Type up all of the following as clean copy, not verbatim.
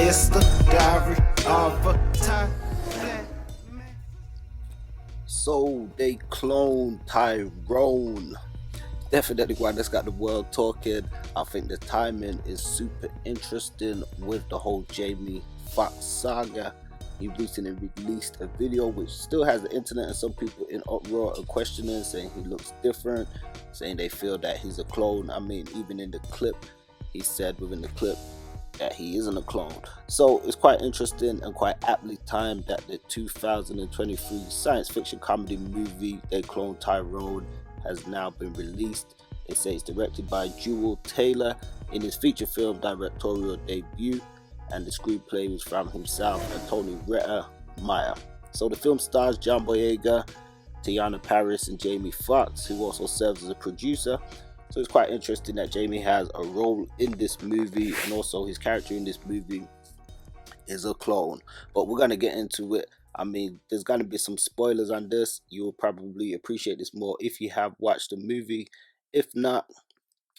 It's the diary of a Tyrone. So they cloned Tyrone. Definitely one that's got the world talking. I think the timing is super interesting with the whole Jamie Foxx saga. He recently released a video which still has the internet and some people in uproar and questioning, saying he looks different, saying they feel that he's a clone. I mean, even in the clip, he said within the clip that he isn't a clone. So it's quite interesting and quite aptly timed that the 2023 science fiction comedy movie They Cloned Tyrone has now been released. They say it's directed by Jewel Taylor in his feature film directorial debut, and the screenplay was from himself and Tony Retta Meyer. So the film stars John Boyega, Teyonah, Parris, and Jamie Foxx, who also serves as a producer. So it's quite interesting that Jamie has a role in this movie, and also his character in this movie is a clone. But we're going to get into it. I mean, there's going to be some spoilers on this. You'll probably appreciate this more if you have watched the movie. If not,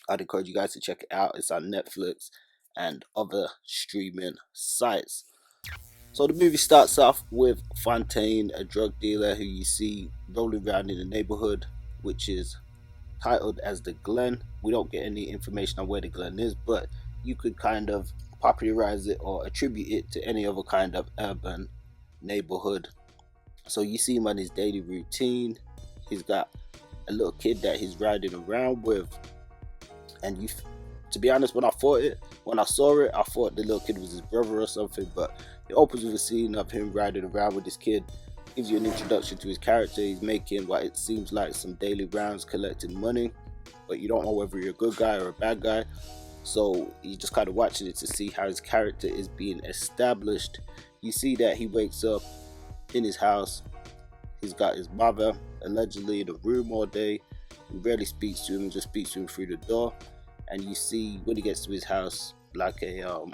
I'd encourage you guys to check it out. It's on Netflix and other streaming sites. So the movie starts off with Fontaine, a drug dealer who you see rolling around in the neighborhood, which is titled as the Glen. We don't get any information on where the Glen is, but you could kind of popularize it or attribute it to any other kind of urban neighborhood. So you see him on his daily routine. He's got a little kid that he's riding around with, and to be honest, when I saw it, I thought the little kid was his brother or something. But it opens with a scene of him riding around with this kid, gives you an introduction to his character. He's making what it seems like some daily rounds collecting money, but you don't know whether you're a good guy or a bad guy. So you just kind of watching it to see how his character is being established. You see that he wakes up in his house. He's got his mother allegedly in the room all day. He rarely speaks to him, just speaks to him through the door. And you see when he gets to his house, like a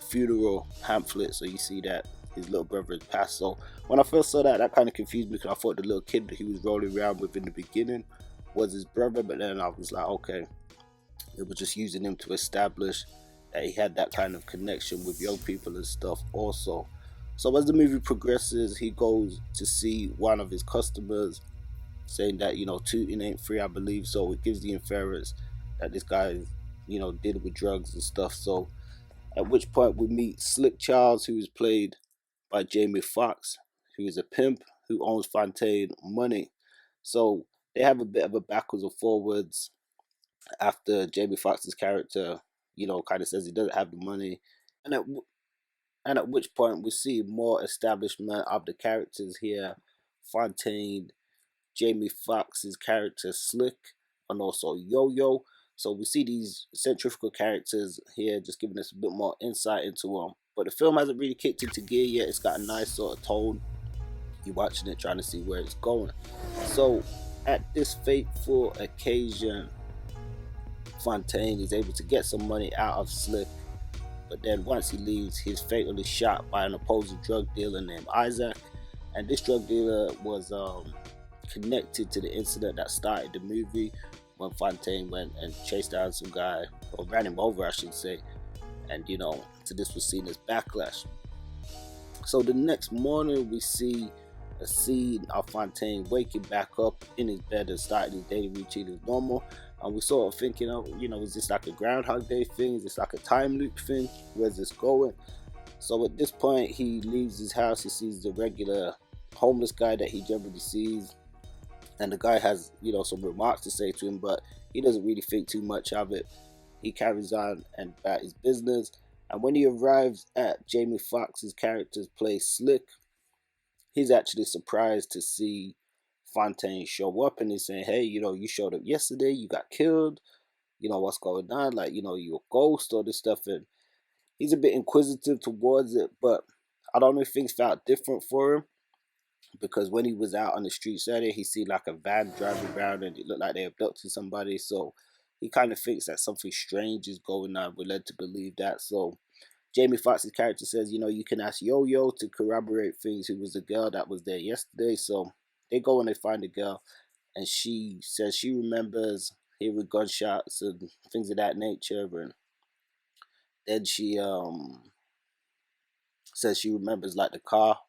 funeral pamphlet. So you see that his little brother has passed. So when I first saw that, that kind of confused me, because I thought the little kid that he was rolling around with in the beginning was his brother. But then I was like, okay, it was just using him to establish that he had that kind of connection with young people and stuff also. So as the movie progresses, he goes to see one of his customers, saying that, tooting ain't free, I believe. So it gives the inference that this guy is, dealing with drugs and stuff. So at which point we meet Slick Charles, who is played by Jamie Foxx, who is a pimp who owes Fontaine money. So they have a bit of a backwards and forwards after Jamie Foxx's character, kind of says he doesn't have the money. And at which point we see more establishment of the characters here. Fontaine, Jamie Foxx's character Slick, and also Yo-Yo. So we see these centrifugal characters here, just giving us a bit more insight into them. But the film hasn't really kicked into gear yet. It's got a nice sort of tone. You're watching it, trying to see where it's going. So at this fateful occasion, Fontaine is able to get some money out of Slick. But then once he leaves, he's fatally shot by an opposing drug dealer named Isaac. And this drug dealer was connected to the incident that started the movie, when Fontaine went and chased down some guy, or ran him over, I should say. And, so this was seen as backlash. So the next morning, we see a scene of Fontaine waking back up in his bed and starting his daily routine as normal. And we're sort of thinking of, is this like a Groundhog Day thing? Is this like a time loop thing? Where's this going? So at this point, he leaves his house. He sees the regular homeless guy that he generally sees. And the guy has, some remarks to say to him, but he doesn't really think too much of it. He carries on and about his business. And when he arrives at Jamie Foxx's character's place, Slick, he's actually surprised to see Fontaine show up, and he's saying, hey, you showed up yesterday, you got killed, what's going on, like, you're a ghost, all this stuff. And he's a bit inquisitive towards it, but I don't know if things felt different for him, because when he was out on the street Saturday, he see like a van driving around and it looked like they abducted somebody. So he kind of thinks that something strange is going on. We're led to believe that. So Jamie Foxx's character says, you can ask Yo-Yo to corroborate things, who was the girl that was there yesterday. So they go and they find the girl, and she says she remembers hearing gunshots and things of that nature. And then she says she remembers like the car,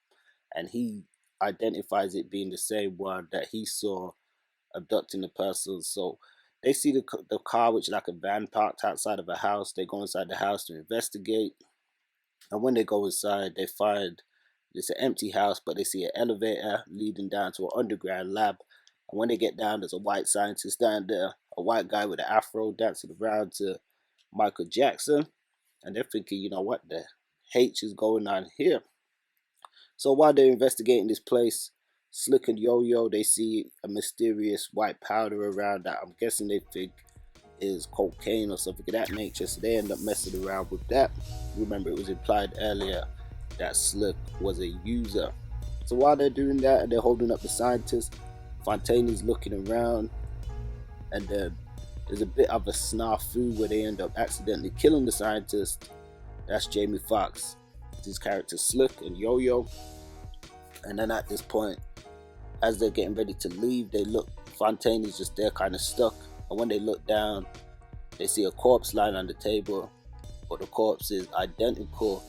and he identifies it being the same one that he saw abducting the person. So they see the car, which is like a van parked outside of a house. They go inside the house to investigate, and when they go inside, they find it's an empty house, but they see an elevator leading down to an underground lab. And when they get down, there's a white scientist down there, a white guy with an afro dancing around to Michael Jackson. And they're thinking, you know what the H is going on here? So while they're investigating this place, Slick and Yo-Yo, they see a mysterious white powder around that I'm guessing they think is cocaine or something of that nature. So they end up messing around with that. Remember, it was implied earlier that Slick was a user. So while they're doing that and they're holding up the scientist, Fontaine is looking around, and then there's a bit of a snafu where they end up accidentally killing the scientist. That's Jamie Foxx, his character Slick and Yo-Yo. And then at this point, as they're getting ready to leave, they look, Fontaine is just there kind of stuck. And when they look down, they see a corpse lying on the table, but the corpse is identical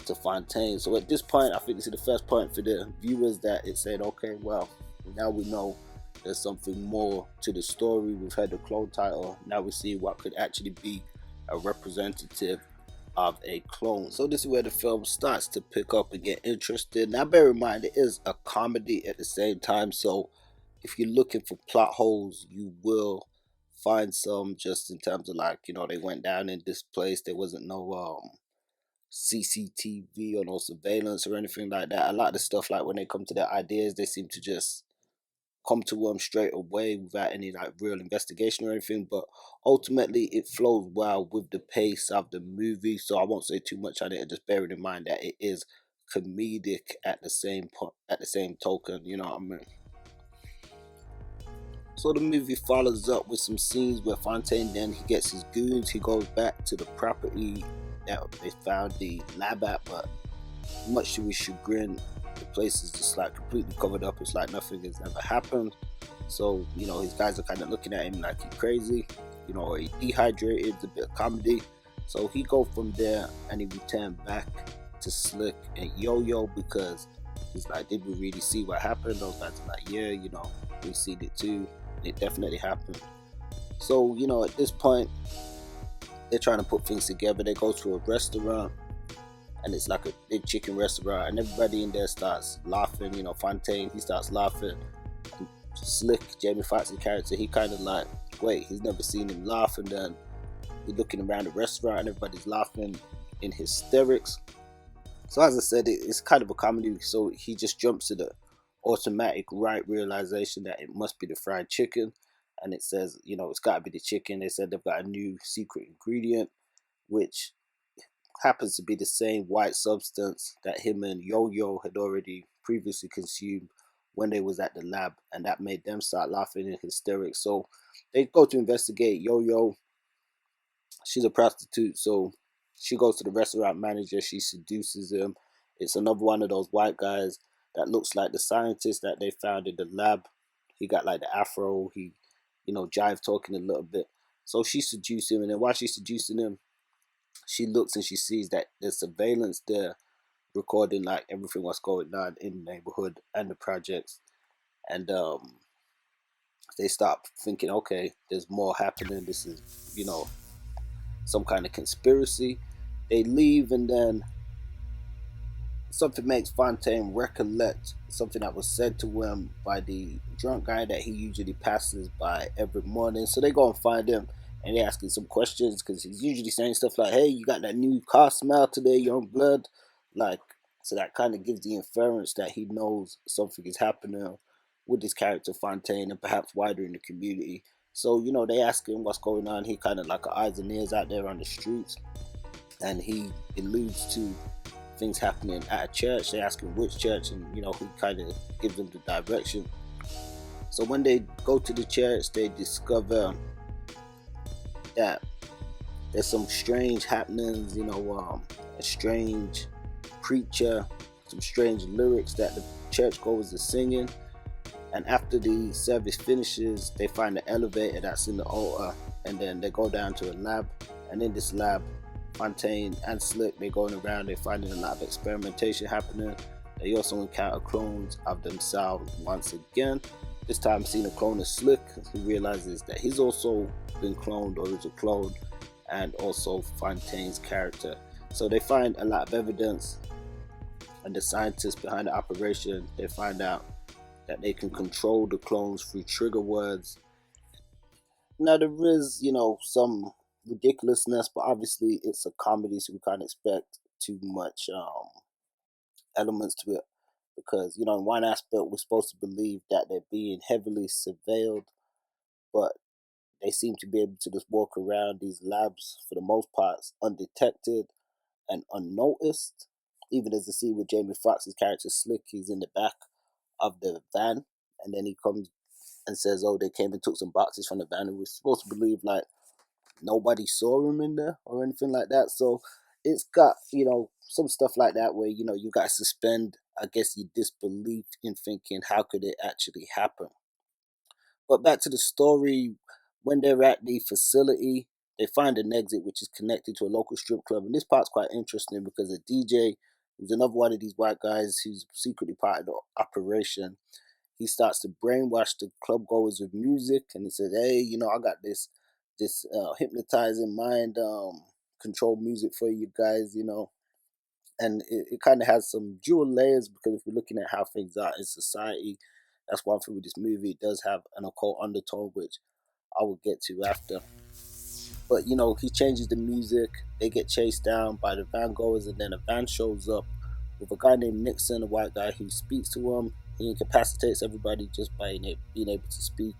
to Fontaine. So at this point, I think this is the first point for the viewers that it said, okay, well, now we know there's something more to the story. We've heard the clone title. Now we see what could actually be a representative of a clone. So this is where the film starts to pick up and get interested. Now bear in mind, it is a comedy at the same time. So if you're looking for plot holes, you will find some, just in terms of like, you know, they went down in this place. There wasn't no CCTV or no surveillance or anything like that. A lot of the stuff, like when they come to their ideas, they seem to just come to them straight away without any like real investigation or anything. But ultimately it flows well with the pace of the movie, so I won't say too much on it. Just bearing in mind that it is comedic at the same token, you know what I mean. So the movie follows up with some scenes where Fontaine, then he gets his goons, he goes back to the property that they found the lab at, but much to his chagrin, the place is just like completely covered up. It's like nothing has ever happened. So, you know, his guys are kind of looking at him like he's crazy, you know, or he dehydrated. It's a bit of comedy. So he go from there and he returned back to Slick and Yo-Yo, because he's like, did we really see what happened? Those guys are like, yeah, you know, we seen it too. It definitely happened. So, you know, at this point, they're trying to put things together. They go to a restaurant, and it's like a big chicken restaurant, and everybody in there starts laughing. You know, Fontaine, he starts laughing. And Slick, Jamie Foxx's character, he kind of like, wait, he's never seen him laugh, and then he's looking around the restaurant, and everybody's laughing in hysterics. So as I said, it's kind of a comedy, so he just jumps to the automatic right realization that it must be the fried chicken, and it says, you know, it's got to be the chicken. They said they've got a new secret ingredient, which happens to be the same white substance that him and Yo-Yo had already previously consumed when they was at the lab, and that made them start laughing in hysterics. So they go to investigate. Yo-Yo, she's a prostitute, so she goes to the restaurant manager. She seduces him. It's another one of those white guys that looks like the scientist that they found in the lab. He got like the afro. He, you know, jive talking a little bit. So she seduces him, and then while she's seducing him, she looks and she sees that there's surveillance there recording like everything what's going on in the neighborhood and the projects. And they start thinking, okay, there's more happening. This is, you know, some kind of conspiracy. They leave, and then something makes Fontaine recollect something that was said to him by the drunk guy that he usually passes by every morning. So they go and find him, and they ask him some questions, because he's usually saying stuff like, hey, you got that new car smell today, young blood. Like, so that kind of gives the inference that he knows something is happening with this character Fontaine, and perhaps wider in the community. So, you know, they ask him what's going on. He kind of like eyes and ears out there on the streets, and he alludes to things happening at a church. They ask him which church, and, you know, he kind of gives them the direction. So when they go to the church, they discover that there's some strange happenings, you know, a strange preacher, some strange lyrics that the churchgoers are singing. And after the service finishes, they find the elevator that's in the altar, and then they go down to a lab, and in this lab, Fontaine and Slick, they're going around, they're finding a lot of experimentation happening. They also encounter clones of themselves once again. This time seeing a clone of Slick, he realizes that he's also been cloned or is a clone, and also Fontaine's character. So they find a lot of evidence, and the scientists behind the operation, they find out that they can control the clones through trigger words. Now there is, some ridiculousness, but obviously it's a comedy, so we can't expect too much elements to it. Because, in one aspect, we're supposed to believe that they're being heavily surveilled, but they seem to be able to just walk around these labs for the most part undetected and unnoticed. Even as the scene with Jamie Foxx's character Slick, he's in the back of the van, and then he comes and says, "Oh, they came and took some boxes from the van," and we're supposed to believe like nobody saw him in there or anything like that. So it's got, some stuff like that where, you guys suspend, I guess, your disbelief in thinking, how could it actually happen? But back to the story, when they're at the facility, they find an exit which is connected to a local strip club. And this part's quite interesting because the DJ, who's another one of these white guys who's secretly part of the operation, he starts to brainwash the club goers with music, and he says, "Hey, I got this hypnotizing mind control music for you guys, and it kind of has some dual layers, because if we're looking at how things are in society, that's one thing with this movie. It does have an occult undertone, which I will get to after. But he changes the music. They get chased down by the van goers, and then a van shows up with a guy named Nixon, a white guy, who speaks to him. He incapacitates everybody just by being able to speak.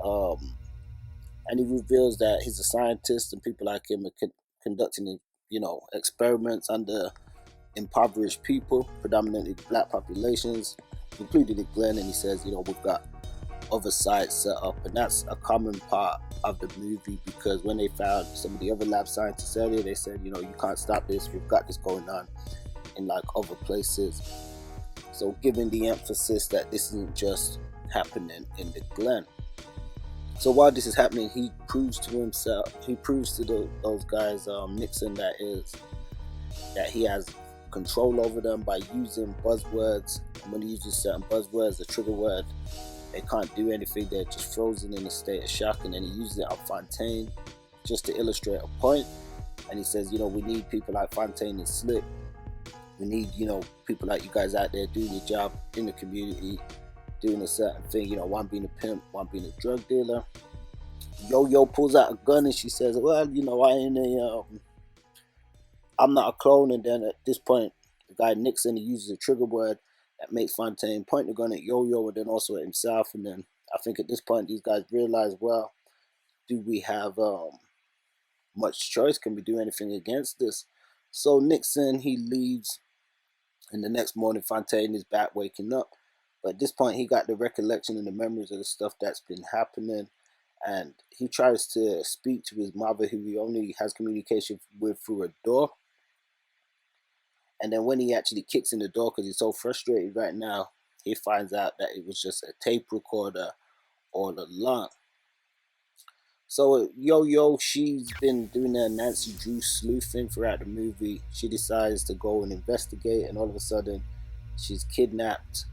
And he reveals that he's a scientist, and people like him are conducting, experiments under impoverished people, predominantly black populations, including the Glen. And he says, we've got other sites set up, and that's a common part of the movie, because when they found some of the other lab scientists earlier, they said, you can't stop this. We've got this going on in like other places. So giving the emphasis that this isn't just happening in the Glen. So while this is happening, he proves to those guys, Nixon that is, that he has control over them by using buzzwords. And when he uses certain buzzwords, the trigger word, they can't do anything. They're just frozen in a state of shock. And then he uses it on Fontaine just to illustrate a point. And he says, we need people like Fontaine and Slick. We need, people like you guys out there doing your job in the community, doing a certain thing, one being a pimp, one being a drug dealer. Yo pulls out a gun, and she says, "Well, I'm not a clone." And then at this point, the guy Nixon, he uses a trigger word that makes Fontaine point the gun at Yo-Yo, and then also at himself. And then I think at this point, these guys realize, well, do we have much choice? Can we do anything against this? So Nixon, he leaves, and the next morning, Fontaine is back waking up. But at this point, he got the recollection and the memories of the stuff that's been happening. And he tries to speak to his mother, who he only has communication with through a door. And then when he actually kicks in the door, because he's so frustrated right now, he finds out that it was just a tape recorder all along. So Yo-Yo, she's been doing her Nancy Drew sleuthing throughout the movie. She decides to go and investigate, and all of a sudden, she's kidnapped.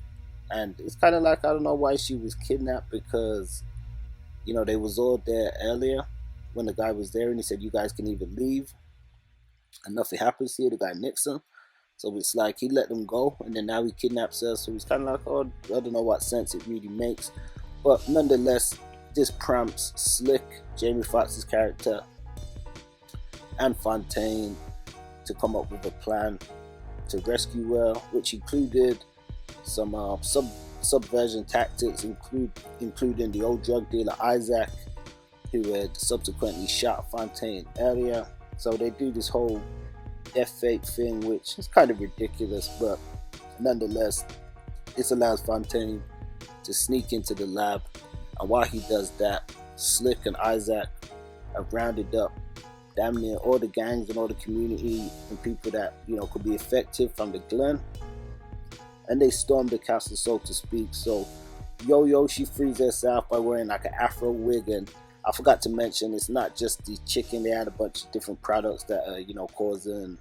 And it's kind of like, I don't know why she was kidnapped, because, they was all there earlier when the guy was there, and he said, you guys can either leave, and nothing happens here, the guy Nixon. So it's like he let them go, and then now he kidnaps her. So it's kind of like, oh, I don't know what sense it really makes. But nonetheless, this prompts Slick, Jamie Foxx's character, and Fontaine to come up with a plan to rescue her, which included some subversion tactics, including the old drug dealer Isaac, who had subsequently shot Fontaine earlier. So they do this whole death fake thing, which is kind of ridiculous, but nonetheless, this allows Fontaine to sneak into the lab. And while he does that, Slick and Isaac have rounded up damn near all the gangs and all the community and people that could be effective from the Glen, and they storm the castle, so to speak. So Yo-Yo, she frees herself by wearing like an afro wig, and I forgot to mention it's not just the chicken. They had a bunch of different products that are, causing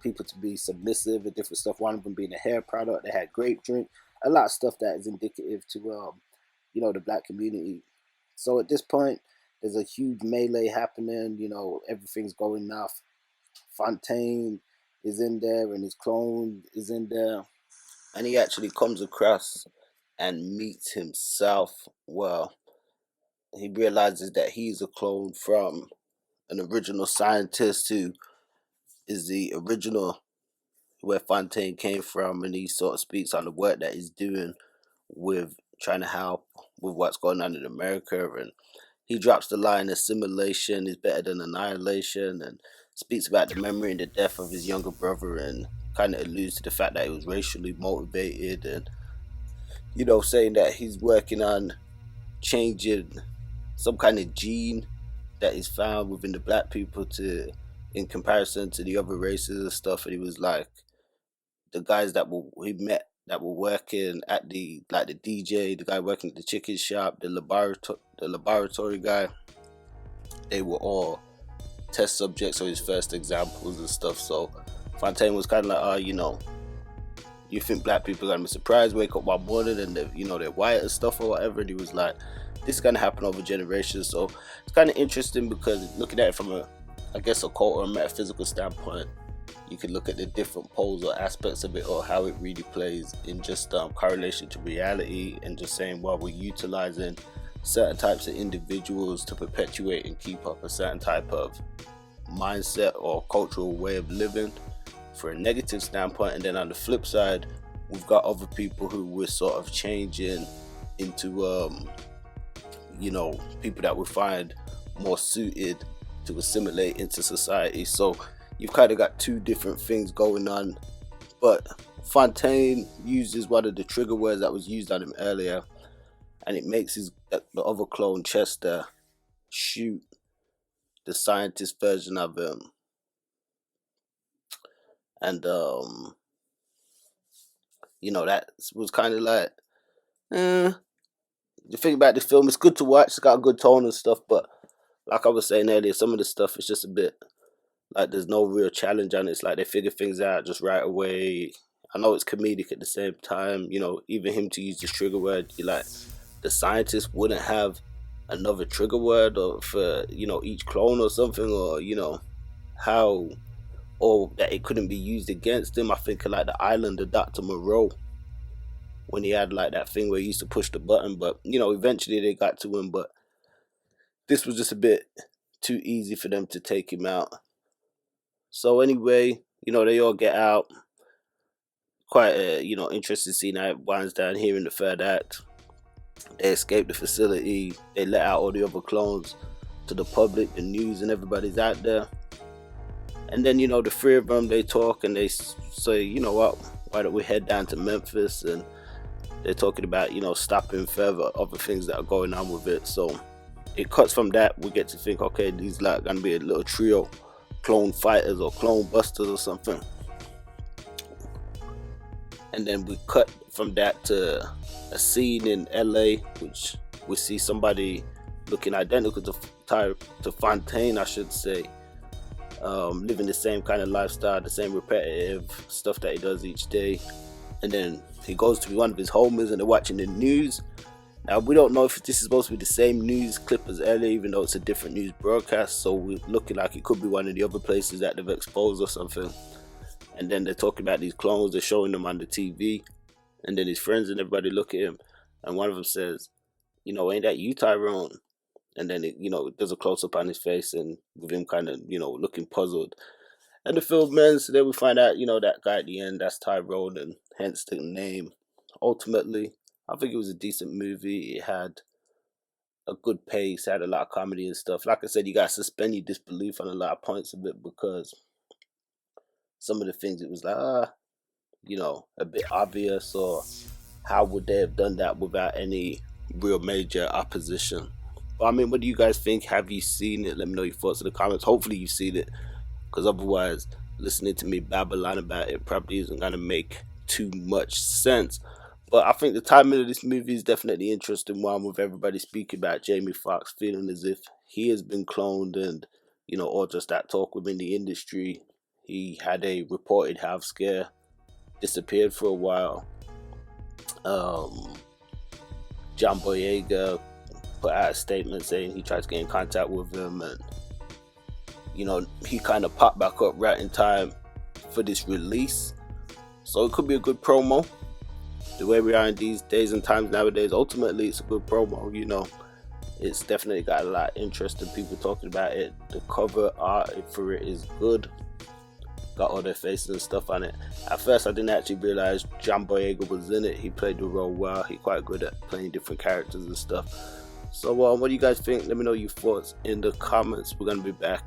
people to be submissive and different stuff. One of them being a hair product. They had grape drink. A lot of stuff that is indicative to the black community. So at this point, there's a huge melee happening. Everything's going off. Fontaine is in there, and his clone is in there, and he actually comes across and meets himself. Well, he realizes that he's a clone from an original scientist who is the original where Fontaine came from, and he sort of speaks on the work that he's doing with trying to help with what's going on in America. And he drops the line, assimilation is better than annihilation, and speaks about the memory and the death of his younger brother, and kind of alludes to the fact that he was racially motivated, and saying that he's working on changing some kind of gene that is found within the black people to in comparison to the other races and stuff. And he was like, the guys he met that were working at the DJ, the guy working at the chicken shop, the laboratory guy, they were all test subjects or his first examples and stuff. So Fontaine was kind of like, you think black people are gonna be surprised, wake up one morning and they're white and stuff or whatever. And he was like, this is gonna happen over generations. So it's kind of interesting because looking at it from a cult or a metaphysical standpoint, you can look at the different poles or aspects of it, or how it really plays in just correlation to reality, and just saying, well, we're utilizing certain types of individuals to perpetuate and keep up a certain type of mindset or cultural way of living for a negative standpoint. And then on the flip side, we've got other people who we're sort of changing into people that we find more suited to assimilate into society. So you've kind of got two different things going on. But Fontaine uses one of the trigger words that was used on him earlier, and it makes the other clone Chester shoot the scientist version of him. And that was kind of like, the thing about the film, it's good to watch, it's got a good tone and stuff, but like I was saying earlier, some of the stuff is just a bit like there's no real challenge on it. It's like they figure things out just right away. I know it's comedic at the same time, even him to use this trigger word, the scientist wouldn't have another trigger word or for each clone or something, or how, or that it couldn't be used against him. I think of like the Island of Dr. Moreau, when he had like that thing where he used to push the button, but eventually they got to him. But this was just a bit too easy for them to take him out. So anyway, they all get out. Quite a interesting scene how it winds down here in the third act. They escape the facility. They let out all the other clones to the public, the news, and everybody's out there. And then the three of them, they talk and they say, what? Why don't we head down to Memphis? And they're talking about stopping further other things that are going on with it. So it cuts from that. We get to think, okay, these like gonna be a little trio, clone fighters or clone busters or something. And then we cut from that to a scene in LA, which we see somebody looking identical to Fontaine, I should say, living the same kind of lifestyle, the same repetitive stuff that he does each day. And then he goes to one of his homies and they're watching the news. Now we don't know if this is supposed to be the same news clip as earlier, even though it's a different news broadcast, so we're looking like it could be one of the other places that they've exposed or something. And then they're talking about these clones, they're showing them on the TV, and then his friends and everybody look at him, and one of them says, ain't that you, Tyrone? And then it does a close-up on his face, and with him kind of looking puzzled. And the film ends, so then we find out that guy at the end, that's Tyrone, and hence the name. Ultimately, I think it was a decent movie. It had a good pace, had a lot of comedy and stuff. Like I said, you got to suspend your disbelief on a lot of points of it, because some of the things it was like, a bit obvious, or how would they have done that without any real major opposition? But I mean, what do you guys think? Have you seen it? Let me know your thoughts in the comments. Hopefully you've seen it, because otherwise listening to me babble on about it probably isn't going to make too much sense. But I think the timing of this movie is definitely an interesting one, with everybody speaking about Jamie Foxx feeling as if he has been cloned, and or just that talk within the industry. He had a reported health scare, disappeared for a while. John Boyega put out a statement saying he tried to get in contact with him, and he kind of popped back up right in time for this release. So it could be a good promo. The way we are in these days and times nowadays, ultimately it's a good promo. It's definitely got a lot of interest and people talking about it. The cover art for it is good. Got all their faces and stuff on it. At first I didn't actually realize John Boyega was in it. He played the role well. He's quite good at playing different characters and stuff. So what do you guys think? Let me know your thoughts in the comments. We're going to be back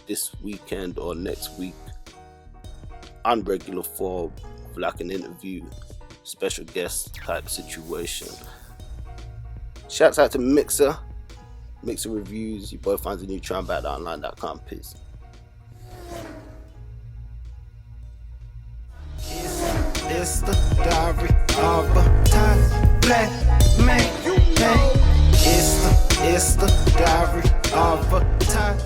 this weekend or next week on regular form, like an interview, special guest type situation. Shouts out to Mixer Reviews. Your boy finds a new TryingBackOnline.com. Peace. It's the diary of a tired black man. It's the diary of a tired